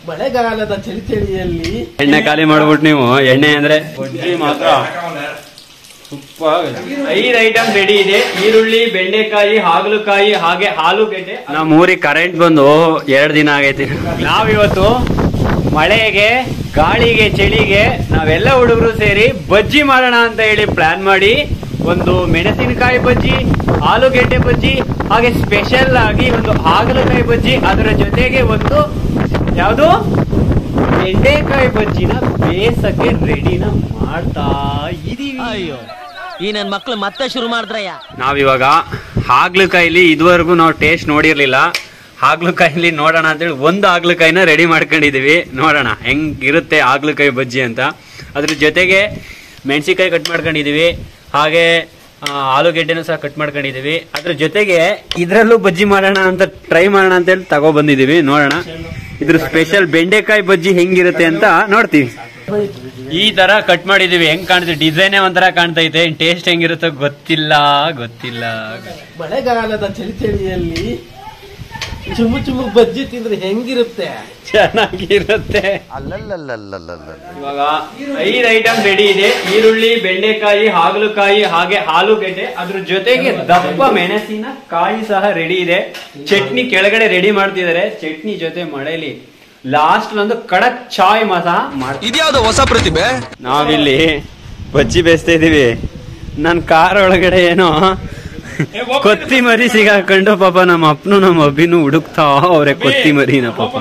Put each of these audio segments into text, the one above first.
ಮಳೆಗಾಲದ ಚಳಿಯಲ್ಲಿ ಎಣ್ಣೆ ಖಾಲಿ ಮಾಡ್ಬಿಟ್ಟು ನೀವು ಎಣ್ಣೆ ಅಂದ್ರೆ ಬಜ್ಜಿ ಮಾತ್ರ ಸೂಪರ್. 5 ಐಟಮ್ ರೆಡಿ ಇದೆ. ಈರುಳ್ಳಿ, ಬೆಂಡೆಕಾಯಿ, ಹಾಗಲಕಾಯಿ, ಹಾಗೆ ಆಲೂಗೆಡ್ಡೆ. ನಮ್ಮ ಊರಿಗೆ ಕರೆಂಟ್ ಬಂದು 2 ದಿನ ಆಗೈತಿ. ನಾವಿವತ್ತು ಮಳೆಗೆ, ಗಾಳಿಗೆ, ಚಳಿಗೆ ನಾವೆಲ್ಲ ಹುಡುಗರು ಸೇರಿ ಬಜ್ಜಿ ಮಾಡೋಣ ಅಂತ ಹೇಳಿ ಪ್ಲಾನ್ ಮಾಡಿ ಒಂದು ಮೆಣಸಿನಕಾಯಿ ಬಜ್ಜಿ, ಆಲೂಗೆಡ್ಡೆ ಬಜ್ಜಿ, ಹಾಗೆ ಸ್ಪೆಷಲ್ ಆಗಿ ಒಂದು ಹಾಗಲಕಾಯಿ ಬಜ್ಜಿ, ಅದರ ಜೊತೆಗೆ ಒಂದು ಯಾವುದು ಬೆಂಡೆಕಾಯಿ ಬಜ್ಜಿನ ಬೇಸಕ್ಕೆ ರೆಡಿನ ಮಾಡ್ತಾ ಇದೀವಿ. ಅಯ್ಯೋ, ಈ ನನ್ ಮಕ್ಳು ಮತ್ತೆ ಶುರು ಮಾಡಿದ್ರಯ್ಯ. ನಾವಿವಾಗ ಹಾಗಲಕಾಯಿಲಿ ಇದುವರೆಗೂ ನಾವು ಟೇಸ್ಟ್ ನೋಡಿರ್ಲಿಲ್ಲ. ಹಾಗಲಕಾಯಿಲಿ ನೋಡೋಣ ಅಂತೇಳಿ ಒಂದು ಹಾಗಲಕಾಯಿನ ರೆಡಿ ಮಾಡ್ಕೊಂಡಿದೀವಿ. ನೋಡೋಣ ಹೆಂಗಿರುತ್ತೆ ಹಾಗಲಕಾಯಿ ಬಜ್ಜಿ ಅಂತ. ಅದ್ರ ಜೊತೆಗೆ ಮೆಣಸಿನ್ಕಾಯಿ ಕಟ್ ಮಾಡ್ಕೊಂಡಿದೀವಿ, ಹಾಗೆ ಆಲೂಗೆಡ್ಡೆನೂ ಸಹ ಕಟ್ ಮಾಡ್ಕೊಂಡಿದೀವಿ. ಅದ್ರ ಜೊತೆಗೆ ಇದ್ರಲ್ಲೂ ಬಜ್ಜಿ ಮಾಡೋಣ ಅಂತ ಟ್ರೈ ಮಾಡೋಣ ಅಂತ ಹೇಳಿ ತಗೋ ಬಂದಿದೀವಿ. ನೋಡೋಣ ಇದ್ರ ಸ್ಪೆಷಲ್ ಬೆಂಡೆಕಾಯಿ ಬಜ್ಜಿ ಹೆಂಗಿರುತ್ತೆ ಅಂತ ನೋಡ್ತೀವಿ. ಈ ತರ ಕಟ್ ಮಾಡಿದೀವಿ. ಹೆಂಗ್ ಕಾಣ್ತೀವಿ, ಡಿಸೈನೇ ಒಂಥರ ಕಾಣ್ತೈತೆ. ಟೇಸ್ಟ್ ಹೆಂಗಿರುತ್ತೋ ಗೊತ್ತಿಲ್ಲ. ಮಳೆಗಾಲದ ಚಳಿಯಲ್ಲಿ ಚುಮ್ಮು ಬಜ್ಜಿ ತಿಂದ್ರೆ ಹೆಂಗಿರುತ್ತೆ? ಚೆನ್ನಾಗಿರುತ್ತೆ. ಇವಾಗ 5 ಐಟಮ್ ರೆಡಿ ಇದೆ. ಈರುಳ್ಳಿ, ಬೆಂಡೆಕಾಯಿ, ಹಾಗಲಕಾಯಿ, ಹಾಗೆ ಆಲೂಗೆಡ್ಡೆ, ಅದ್ರ ಜೊತೆಗೆ ದಪ್ಪ ಮೆಣಸಿನ ಕಾಯಿ ಸಹ ರೆಡಿ ಇದೆ. ಚಟ್ನಿ ಕೆಳಗಡೆ ರೆಡಿ ಮಾಡ್ತಿದ್ದಾರೆ. ಚಟ್ನಿ ಜೊತೆ ಮಳೆಯಲ್ಲಿ ಲಾಸ್ಟ್ ಒಂದು ಕಡಕ್ ಚಾಯ್ ಮಸಾ ಇದ್ಯಾವ್ದು ಹೊಸ ಪ್ರತಿಭೆ. ನಾವಿಲ್ಲಿ ಬಜ್ಜಿ ಬೇಯಿಸ್ತಾ ಇದೀವಿ. ನನ್ ಕಾರ್ ಒಳಗಡೆ ಏನೋ ಕೊತ್ತಿಮರಿ ಸಿಗಾಕೊಂಡು ಪಾಪ ನಮ್ಮ ಅಪ್ಪನು ನಮ್ಮ ಅಭಿನು ಹುಡುಕ್ತಾ ಅವ್ರೆ ಕೊತ್ತಿಮರಿನ. ಪಾಪ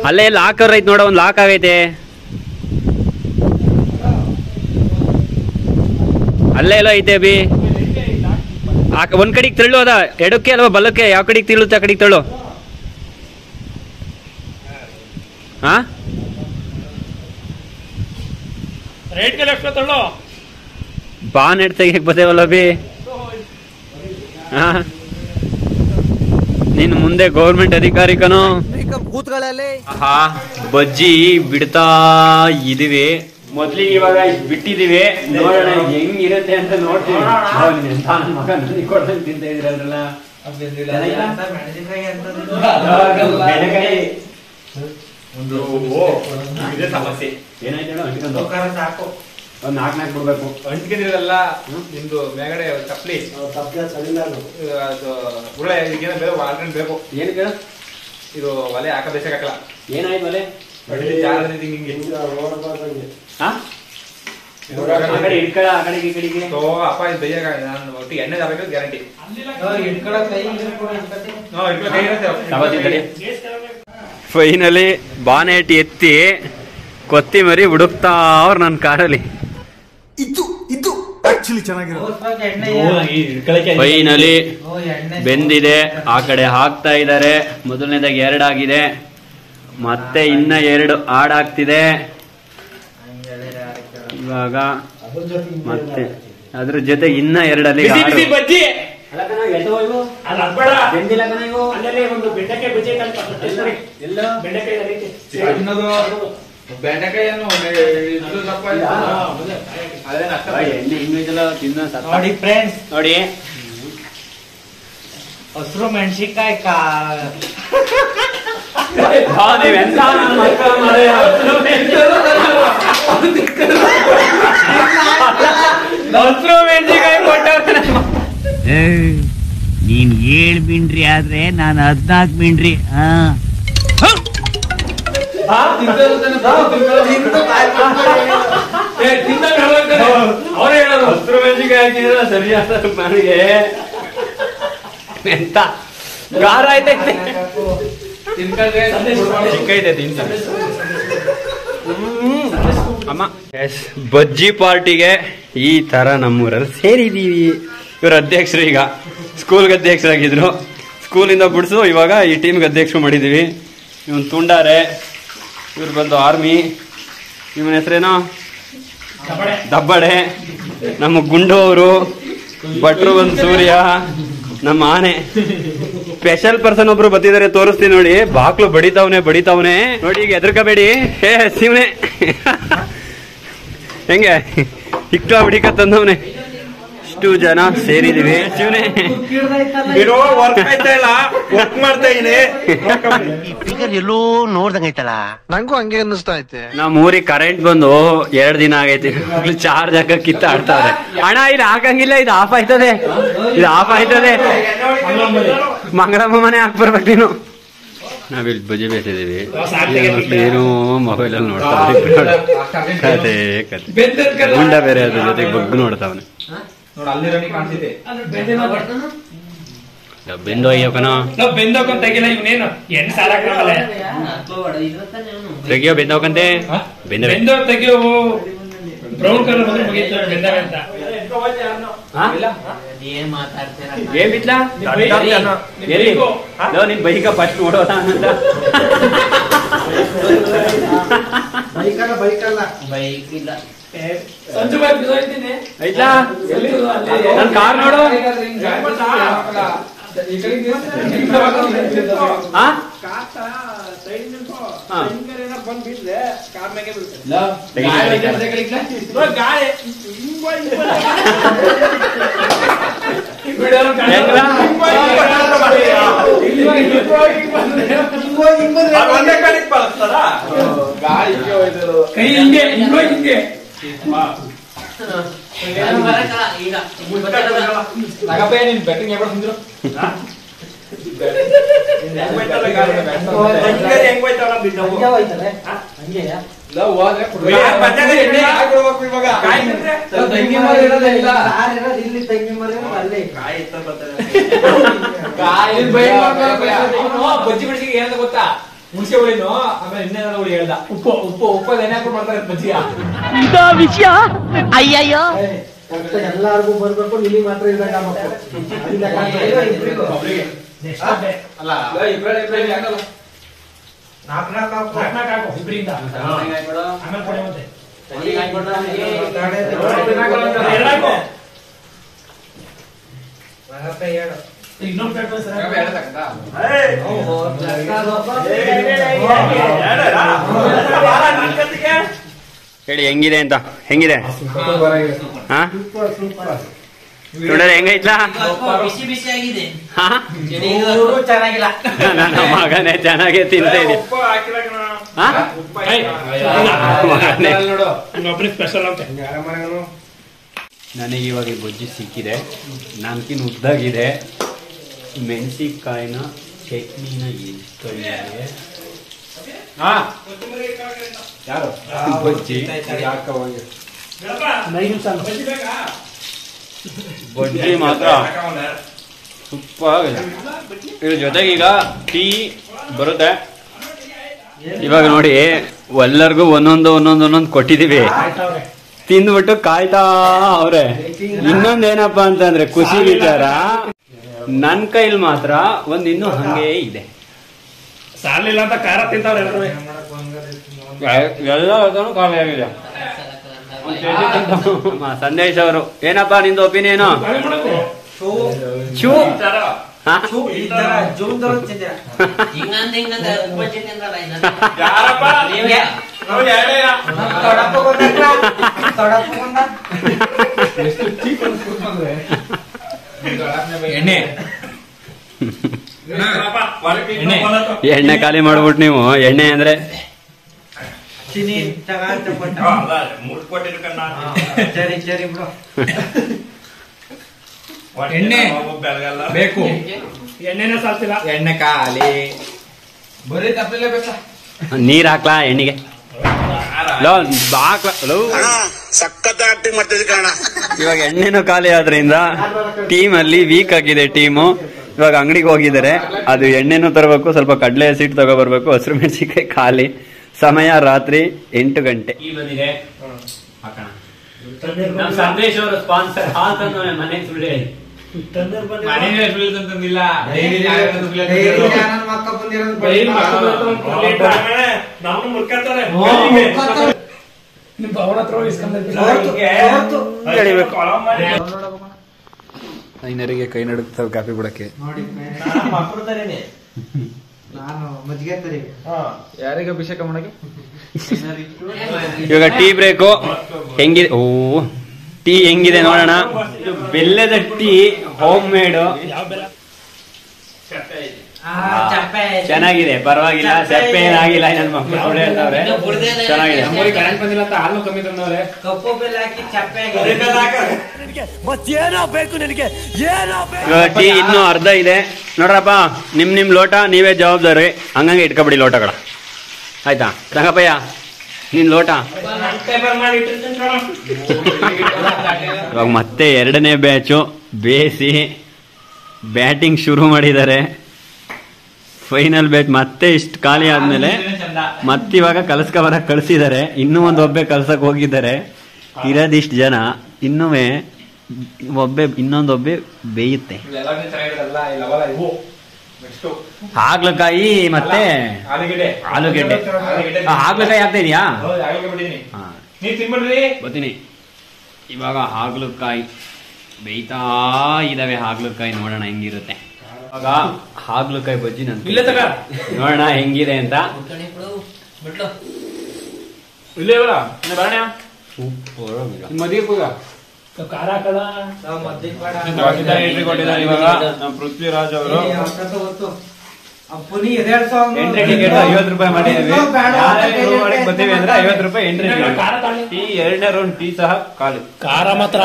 ಅಲ್ಲೇ ಲಾಕರ್ ಐತ್ ನೋಡ, ಒಂದ್ ಲಾಕ್ ಆಗೈತೆ ಅಲ್ಲೇ ಎಲ್ಲ ಐತೆ ಅಭಿ. ಒಂದ್ ಕಡೆಗೆ ತಳ್ಳು, ಅದ ಎಡಕ್ಕೆ ಅಲ್ವಾ ಬಲ್ಲಕ್ಕೆ, ಯಾವ ಕಡೆಗೆ ತಿಳುತ್ತೆ ಆ ಕಡೆಗೆ ತಳ್ಳು. ಹಾ ಬಾನ್ ಎಡ್ ತೆಗಿಯಕ್ ಬರ್ತೇವಲ್ಲ ಬಿ. ನೀನ್ ಮುಂದೆ ಗೌರ್ಮೆಂಟ್ ಅಧಿಕಾರಿ ಕಣೋ. ಹಾ, ಬಜ್ಜಿ ಬಿಡ್ತಾ ಇದೀವಿ. ಮೊದ್ಲಿಗೆ ಇವಾಗ ಬಿಟ್ಟಿದೀವಿ. ನೋಡೋಣ ಹೆಂಗಿರುತ್ತೆ ಅಂತ ನೋಡ್ತೀವಿ. ಮಗ ನನಗೆ ಕೊಡ್ದಂಗ್ ತಿಂತ ಇದ್ರಲ್ಲ. ಸಮಸ್ಯೆ ಏನಾಯ್ತು? ಸಾಕು, ಒಂದ್ 4 ಬಿಡ್ಬೇಕು. ಅಂಟ್ಕೊಂಡಿರಲ್ಲ ನಿಮ್ದು ಮೇಗಡೆ ಚಪ್ಲಿ ಉರುಳೆ ಈಗೇನೋ ಬೇರೆ ಆಲ್ರೆಡಿ ಬೇಕು. ಏನು ಕೇಳ, ಇದು ಒಲೆ ಹಾಕಬೇಕ ಹಾಕಲ್ಲ. ಏನಾಯ್ತು ಒಲೆ? ಹಿಂಗೆ ಇಟ್ಕಳ ಆ ಕಡೆಗೆ ಈ ಕಡೆಗೆ. ಅಪ್ಪ ಇದು ಬೈಯಾಗ ನಾನು ಒಟ್ಟಿಗೆ ಎಣ್ಣೆ ತರಬೇಕು ಗ್ಯಾರಂಟಿ. ಫೈನಲಿ ಬಾನೆಟ್ ಎತ್ತಿ ಕೊತ್ತಿಮರಿ ಹುಡುಕ್ತಾ ಅವ್ರು ನನ್ನ ಕಾರಲ್ಲಿ. ಫೈನಲಿ ಬೆಂದಿದೆ. ಆ ಕಡೆ ಹಾಕ್ತಾ ಇದ್ದಾರೆ. ಮೊದಲನೇದಾಗಿ 2 ಆಗಿದೆ, ಮತ್ತೆ ಇನ್ನ 2 ಆಡ್ ಆಗ್ತಿದೆ. ಇವಾಗ ಮತ್ತೆ ಅದ್ರ ಜೊತೆ ಇನ್ನ 2 ಅಲ್ಲಿ ನೋಡಿ ಫ್ರೆಂಡ್ಸ್, ನೋಡಿ ಹಸಿರು ಮೆಣಸಿನ್ಕಾಯಿ ಮೆಣಸಿನ್ಕಾಯಿ ಕೊಟ್ಟ. ನೀನ್ 7 ಮಿಂಡ್ರಿ ಆದ್ರೆ ನಾನು 14 ಮಿಂಡ್ರಿ. ಅವರೇ ಹೇಳೋದು ಹಸಿರು ಮೆಣಸಿನ್ಕಾಯಿ ಹಾಕಿದ್ರೆ ಸರಿಯಾದ ನನಗೆ ಎಂತ ಖಾರ ಐತೆ. ಅಮ್ಮ ಬಜ್ಜಿ ಪಾರ್ಟಿಗೆ ಈ ತರ ನಮ್ಮೂರಲ್ಲಿ ಸೇರಿದೀವಿ. ಇವ್ರ ಅಧ್ಯಕ್ಷರು ಈಗ ಸ್ಕೂಲ್ಗೆ ಅಧ್ಯಕ್ಷರಾಗಿದ್ರು. ಸ್ಕೂಲಿಂದ ಬಿಡಿಸು ಇವಾಗ ಈ ಟೀಮ್ಗೆ ಅಧ್ಯಕ್ಷರು ಮಾಡಿದೀವಿ. ಇವನ್ ತುಂಡಾರೆ, ಇವ್ರು ಬಂದು ಆರ್ಮಿ. ಇವನ ಹೆಸರೇನೋ ದಬ್ಬಡೆ. ನಮ್ಮ ಗುಂಡು ಅವರು ಭಟ್ರು ಬಂದು ಸೂರ್ಯ. ನಮ್ಮ ಆನೆ ಸ್ಪೆಷಲ್ ಪರ್ಸನ್ ಒಬ್ರು ಬಂದಿದ್ದಾರೆ, ತೋರಿಸ್ತೀನಿ ನೋಡಿ. ಬಾಕ್ಲು ಬಡಿತಾವನೆ ನೋಡಿ. ಈಗ ಎದ್ರಕಬೇಡಿ. ಶಿವನೆ ಹೆಂಗೆ ಹಿಕ್ಕ ಬಿಡಿಕ ತಂದವನೆ. ಇಷ್ಟು ಜನ ಸೇರಿದೀವಿ ಶಿವನೇ ಇರೋ ವರ್ಕ್ ಆಯ್ತಾ ಇಲ್ಲ, ವರ್ಕ್ ಮಾಡ್ತಾ ಇದೀನಿ. ಫಿಗರ್ ಎಲ್ಲೋ ನೋಡ್ದಂಗೈತಲ್ಲ. ನಂಗೂ ಹಂಗೆ ಅನ್ನಿಸ್ತಾ ಐತೆ. ನಮ್ ಊರಿಗೆ ಕರೆಂಟ್ ಬಂದು 2 ದಿನ ಆಗೈತಿ. ಚಾರ್ಜ್ ಹಾಕ ಕಿತ್ತಾಡ್ತಾರೆ. ಅಣ್ಣ ಇದು ಹಾಕಂಗಿಲ್ಲ, ಇದು ಆಫ್ ಆಯ್ತದೆ, ಇದು ಆಫ್ ಆಯ್ತದೆ. ಮಂಗಳಮ್ಮ ಮನೆ ಹಾಕ್ ಬರ್ಬೇಕು ನೀನು. ನಾವಿಲ್ಲಿ ಬಜಿ ಬೇಸಿದೀವಿ. ಏನು ಮೊಬೈಲ್ ಅಲ್ಲಿ ನೋಡ್ತಾವ್ರಿ. ಕತೆ ಕತೆ ಗುಂಡ ಬೇರೆ ಅದ್ರ ಜೊತೆಗೆ ಬಗ್ಗು ನೋಡ್ತಾವನೆ. ಬೆಂದು ಅಯ್ಯೋಕನ ತೆಗಿಯೋ ಬೆಂದೋಕಂತೆ ಬೆಂದ ತೆಗಿಯೋ ಬ್ರೌನ್ ಕಲರ್ ಬಂದ್ರೆ ಮುಗೀತು ಬೆಂದಾಗ ಅಂತ. ಏನ್ ಮಾತಾಡ್ತೀರಾ? ಏನ್ ಬಿತ್ಲಾ ಎಲ್ಲಿ ನಿನ್ ಬೈಕ ಫಸ್ಟ್ ನೋಡೋದ ಅಂತ. ಬೈಕ್ ಇಲ್ಲ. ಸಂಜು ಬಾಯ್ ಬಿದ್ದೋಯ್ತೀನಿ ಐತ್ಲಾ ನನ್ ಕಾರ್ ನೋಡು. ಕೈ ಹಿಂಗೆ ಹಿಂಗೆ ಬಜ್ಜಿ ಬಿಡಿಸಿ ಏನಂತ ಗೊತ್ತಾ? ಹುಣಸೆ ಹುಳಿನು ಆಮೇಲೆ ಇನ್ನೇನಾದ್ರು ಹುಳಿ ಹೇಳ್ದ. ಉಪ್ಪು ಏನಾದ್ರು ಮಾಡ್ತಾರೆ ಬಜ್ಜಿಯ ವಿಷಯ. ಅಯ್ಯಯ್ಯೋ ಎಲ್ಲಾರ್ಗು ಬರ್ಬೇಕು, ನಿಮಗೆ ಮಾತ್ರ ಹೇಳಿ ಹೆಂಗಿದೆ ಅಂತ. ಹೆಂಗಿದೆ ಹಾ ನೋಡ್ರೆ ಹೆಂಗೈತ್ಲಾ? ಬಿಸಿ ಬಿಸಿ ಆಗಿದೆ. ಚೆನ್ನಾಗಿಲ್ಲ. ನನ್ನ ಮಗನೇ ಚೆನ್ನಾಗೇ ತಿಂತ ಇದೆ. ನನಗೆ ಇವಾಗ ಬಜ್ಜಿ ಸಿಕ್ಕಿದೆ. ನನ್ಕಿನ್ ಉದ್ದಾಗಿದೆ. ಮೆಣಸಿಕಾಯಿನ ಚಟ್ನಿನ ಇಟ್ಕೊಂಡಿದ್ದಾರೆ. ಬಜ್ಜಿ ಬಜ್ಜಿ ಮಾತ್ರ ಸೂಪರ್. ಇದ್ರ ಜೊತೆಗೆ ಈಗ ಟೀ ಬರುತ್ತೆ. ಇವಾಗ ನೋಡಿ ಎಲ್ಲರಿಗೂ ಒಂದೊಂದು ಕೊಟ್ಟಿದೀವಿ. ತಿಂದ್ಬಿಟ್ಟು ಕಾಯ್ತಾ ಅವ್ರೆ. ಇನ್ನೊಂದೇನಪ್ಪಾ ಅಂತಂದ್ರೆ ಖುಷಿ ವಿಚಾರ, ನನ್ ಕೈಲಿ ಮಾತ್ರ ಇನ್ನೂ ಹಂಗೇ ಇದೆ. ಸಾಲಿಲ್ಲ ಅಂತ ಖಾರ ತಿಂತಾವ್ರೆ ಎಲ್ಲ ಖಾಲಿ ಆಗಿದೆ. ಸಂದೇಶ್ ಅವರು ಏನಪ್ಪಾ ನಿಂದು ಒಪಿನಿಯನು? ಎಣ್ಣೆ ಖಾಲಿ ಮಾಡ್ಬಿಟ್ಟು ನೀವು. ಎಣ್ಣೆ ಅಂದ್ರೆ ಎಣ್ಣೆ ಬೇಕು. ಎಣ್ಣೆನ ಸಾಲ್ತಿಲ್ಲ. ಎಣ್ಣೆ ಖಾಲಿ. ಬರೀ ತಪ್ಪಲಿಲ್ಲ ಬೇಕಾ? ನೀರ್ ಹಾಕ್ಲಾ ಎಣ್ಣೆಗೆ? ಇವಾಗ ಎಣ್ಣೆನೂ ಖಾಲಿ ಆದ್ರಿಂದ ಟೀಮ್ ಅಲ್ಲಿ ವೀಕ್ ಆಗಿದೆ ಟೀಮು. ಇವಾಗ ಅಂಗಡಿಗೆ ಹೋಗಿದ್ದಾರೆ. ಅದು ಎಣ್ಣೆನೂ ತರಬೇಕು, ಸ್ವಲ್ಪ ಕಡಲೆ ಹಸಿಟ್ಟು ತಗೋಬರ್ಬೇಕು, ಹಸಿರು ಮೆಣಸಿಕಾಯಿ ಖಾಲಿ. ಸಮಯ ರಾತ್ರಿ 8 ಗಂಟೆ. ಸಂದೇಶ್ ಅವರು ಸ್ಪಾನ್ಸರ್ ಮನೆ ಸುಳ್ಳು ಐನರಿಗೆ ಕೈ ನಡುಕ್ತಾವ ಕಾಫಿ ಬಿಡಕ್ಕೆ. ಯಾರಿಗೆ ಅಭಿಷೇಕ ಮಾಡಕ್ಕೆ? ಇವಾಗ ಟೀ ಬ್ರೇಕು ಹೆಂಗಿದೆ? ಓ ಟೀ ಹೆಂಗಿದೆ ನೋಡೋಣ. ಇದು ಬೆಲ್ಲದ ಟೀ, ಹೋಮ್ ಮೇಡ್, ಚೆನ್ನಾಗಿದೆ, ಪರವಾಗಿಲ್ಲ. ಸಪ್ಪೆ ಏನಾಗಿಲ್ಲ, ನನ್ನ ಮಕ್ಕಳು ಸುಳ್ಳು ಹೇಳ್ತಾವ್ರೆ, ಚೆನ್ನಾಗಿದೆ. ಕರೆಂಟ್ ಬಂದಿಲ್ಲ ಅಂತ ಹಾಲು ಕಮ್ಮಿ ತಂದವ್ರೆ. ಕಪ್ಪು ಬೆಲ್ಲ ಹಾಕಿ ಚಪ್ಪೆ ಟೀ ಇನ್ನೂ ಅರ್ಧ ಇದೆ ನೋಡ್ರಪ್ಪ. ನಿಮ್ ಲೋಟ ನೀವೇ ಜವಾಬ್ದಾರಿ, ಹಂಗಂಗೆ ಇಟ್ಕೊಬಿಡಿ ಲೋಟಗಳ. ಆಯ್ತಾ ರಂಗಪ್ಪಯ್ಯ, ನಿನ್ ಲೋಟ. ಇವಾಗ ಮತ್ತೆ 2ನೇ ಬ್ಯಾಚು ಬೇಯಿಸಿ ಬ್ಯಾಟಿಂಗ್ ಶುರು ಮಾಡಿದ್ದಾರೆ. ಫೈನಲ್ ಬ್ಯಾಚ್ ಮತ್ತೆ ಇಷ್ಟು ಖಾಲಿ ಆದ್ಮೇಲೆ ಮತ್ತಿವಾಗ ಕಲ್ಸ್ಕೊಬರಕ್ ಕಳ್ಸಿದ್ದಾರೆ. ಇನ್ನೂ ಒಂದು ಒಬ್ಬೆ ಕಲ್ಸಕ್ ಹೋಗಿದ್ದಾರೆ. ಇರೋದಿಷ್ಟು ಜನ, ಇನ್ನೂ ಇನ್ನೊಂದೊಬ್ಬೆ ಬೇಯುತ್ತೆ. ಹಾಗಲಕಾಯಿ ಮತ್ತೆ ಆಲೂಗೆಡ್ಡೆ. ಹಾಗಲಕಾಯಿ ಆಗ್ತಾ ಇದೆಯಾ? ಬರ್ತೀನಿ. ಇವಾಗ ಹಾಗಲಕಾಯಿ ಬೇಯ್ತಾ ಇದಾವೆ. ಹಾಗಲಕಾಯಿ ನೋಡೋಣ ಹೆಂಗಿರುತ್ತೆ. ಇವಾಗ ಹಾಗಲಕಾಯಿ ಬಜ್ಜಿ ನೋಡೋಣ ಹೆಂಗಿದೆ ಅಂತ. ಪೃಥ್ವಿರಾಜ್ ಅವರು ಎಂಟ್ರಿ ಟಿಕೆಟ್ 50 ರೂಪಾಯಿ ಮಾಡಿದ್ವಿ. ಬರ್ತೀವಿ ಅಂದ್ರೆ 50 ರೂಪಾಯಿ ಎಂಟ್ರಿ ಟೀ. 2ನೇ ರೌಂಡ್ ಟೀ ಸಹ ಖಾಲಿ. ಖಾರ ಮಾತ್ರ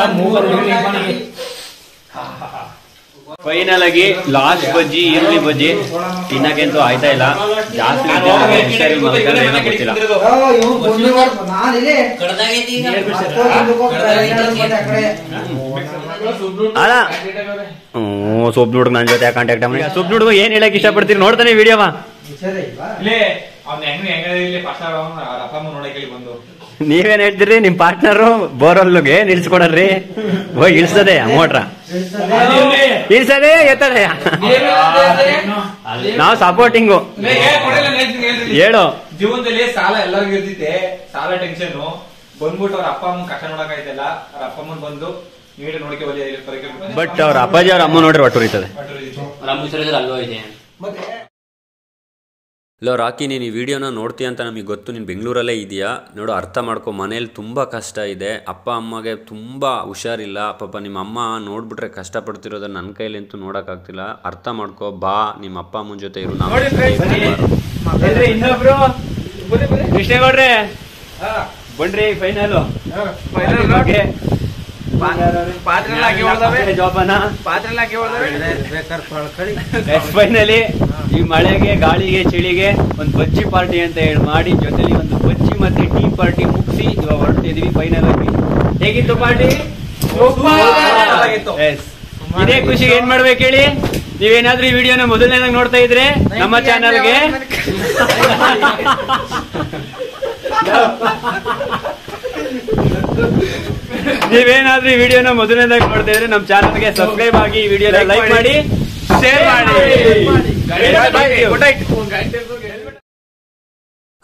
ಫೈನಲ್ ಆಗಿ ಲಾಸ್ಟ್ ಬಜ್ಜಿ, ಈರುಳ್ಳಿ ಬಜ್ಜಿ ತಿನ್ನಕ್ಕಂತೂ ಆಯ್ತಾ ಇಲ್ಲ. ಜಾಸ್ತಿ ಏನೋ ಗೊತ್ತಿಲ್ಲ. ಅಲ್ಲ ಸೊಪ್ಪು ಹುಡುಗ ನನ್ನ ಜೊತೆ ಕಾಂಟ್ಯಾಕ್ಟ್ ಮಾಡಿ. ಸೊಪ್ಪು ಹುಡುಗ ಏನ್ ಹೇಳಕ್ ಇಷ್ಟಪಡ್ತೀರಿ ನೋಡ್ತಾನೆ ವಿಡಿಯೋವ. ನೀವೇನ್ ಹೇಳ್ತೀರಿ? ನಿಮ್ ಪಾರ್ಟ್ನರ್ ಬೋರ್ವೆಲ್ಗೆ ನಿಲ್ಸ್ಕೊಡಲ್ರಿ? ಹೋಗಿ ಇಳಿಸ್ತದೆ ಮೋಟ್ರ, ಇಳಿಸದೆ ಎತ್ತದೆ. ನಾವು ಸಪೋರ್ಟಿಂಗು. ಹೇಳು. ಜೀವನದಲ್ಲಿ ಸಾಲ ಎಲ್ಲರಿಗೂ ಇರ್ತಿತ್ತೆ, ಸಾಲ ಟೆನ್ಷನ್ ಬಂದ್ಬಿಟ್ಟು ಅವ್ರ ಅಪ್ಪ ಅಮ್ಮ ಕಷ್ಟ ನೋಡಕಾಯ್ತಲ್ಲ. ಅವ್ರ ಅಪ್ಪ ಅಮ್ಮನ್ ಬಂದು ನೀವೇ ನೋಡ್ಕೆ. ಬಟ್ ಅವ್ರ ಅಪ್ಪಾಜಿ ಅವ್ರ ಅಮ್ಮ ನೋಡ್ರಿ ಒಟ್ಟು ಉರಿತದೆ. ಲೋ ರಾಕಿ, ನೀನು ಈ ವಿಡಿಯೋನ ನೋಡ್ತೀಯ ಅಂತ ನಮಗೆ ಗೊತ್ತು. ನೀನು ಬೆಂಗಳೂರಲ್ಲೇ ಇದೆಯಾ ನೋಡು, ಅರ್ಥ ಮಾಡ್ಕೊ. ಮನೇಲಿ ತುಂಬ ಕಷ್ಟ ಇದೆ, ಅಪ್ಪ ಅಮ್ಮಗೆ ತುಂಬ ಹುಷಾರಿಲ್ಲ. ಪಾಪ ನಿಮ್ಮ ಅಮ್ಮ ನೋಡ್ಬಿಟ್ರೆ ಕಷ್ಟಪಡ್ತಿರೋದನ್ನ ನನ್ನ ಕೈಲಂತೂ ನೋಡೋಕ್ಕಾಗ್ತಿಲ್ಲ. ಅರ್ಥ ಮಾಡ್ಕೊ, ಬಾ ನಿಮ್ಮ ಅಪ್ಪ ಅಮ್ಮನ ಜೊತೆ ಇರು. ಇನ್ನೊಬ್ರು ಕೃಷ್ಣೇಗೌಡ್ರೆ ಬನ್ರಿ. ಫೈನಲ್ ಫೈನಲಿ ಈ ಮಳೆಗೆ, ಗಾಳಿಗೆ, ಚಳಿಗೆ ಒಂದು ಬಜ್ಜಿ ಪಾರ್ಟಿ ಅಂತ ಹೇಳಿ ಮಾಡಿ, ಜೊತೆಲಿ ಒಂದು ಬಜ್ಜಿ ಮತ್ತೆ ಟೀ ಪಾರ್ಟಿ ಮುಗಿಸಿ ಇವಾಗ ಹೊರಡ್ತಿದೀವಿ. ಫೈನಲ್ ಆಗಿ ಹೇಗಿತ್ತು ಪಾರ್ಟಿ? ಇದೇ ಖುಷಿಗೆ ಏನ್ ಮಾಡ್ಬೇಕು ಹೇಳಿ? ನೀವೇನಾದ್ರೂ ಈ ವಿಡಿಯೋನ ಮೊದಲನೇದಾಗ ನೋಡ್ತಾ ಇದ್ರೆ ನಮ್ಮ ಚಾನಲ್ಗೆ ನೀವೇನಾದ್ರೂ ಈ ವಿಡಿಯೋನ ಮೊದಲನೇದಾಗಿ ನೋಡ್ತಾ ಇದ್ರೆ ನಮ್ಮ ಚಾನಲ್ಗೆ ಸಬ್ಸ್ಕ್ರೈಬ್ ಆಗಿ, ಈ ವಿಡಿಯೋನ ಲೈಕ್ ಮಾಡಿ, ಶೇರ್ ಮಾಡಿ.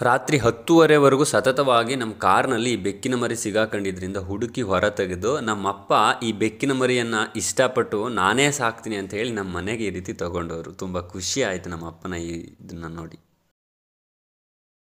ರಾತ್ರಿ 10:30ವರೆಗೂ ಸತತವಾಗಿ ನಮ್ಮ ಕಾರ್ನಲ್ಲಿ ಈ ಬೆಕ್ಕಿನ ಮರಿ ಸಿಗಾಕೊಂಡಿದ್ರಿಂದ ಹುಡುಕಿ ಹೊರ ತೆಗೆದು ನಮ್ಮಪ್ಪ ಈ ಬೆಕ್ಕಿನ ಮರಿಯನ್ನು ಇಷ್ಟಪಟ್ಟು ನಾನೇ ಸಾಕ್ತೀನಿ ಅಂತ ಹೇಳಿ ನಮ್ಮ ಮನೆಗೆ ಈ ರೀತಿ ತಗೊಂಡವರು. ತುಂಬ ಖುಷಿ ಆಯಿತು ನಮ್ಮ ಅಪ್ಪನ ಇದನ್ನು ನೋಡಿ.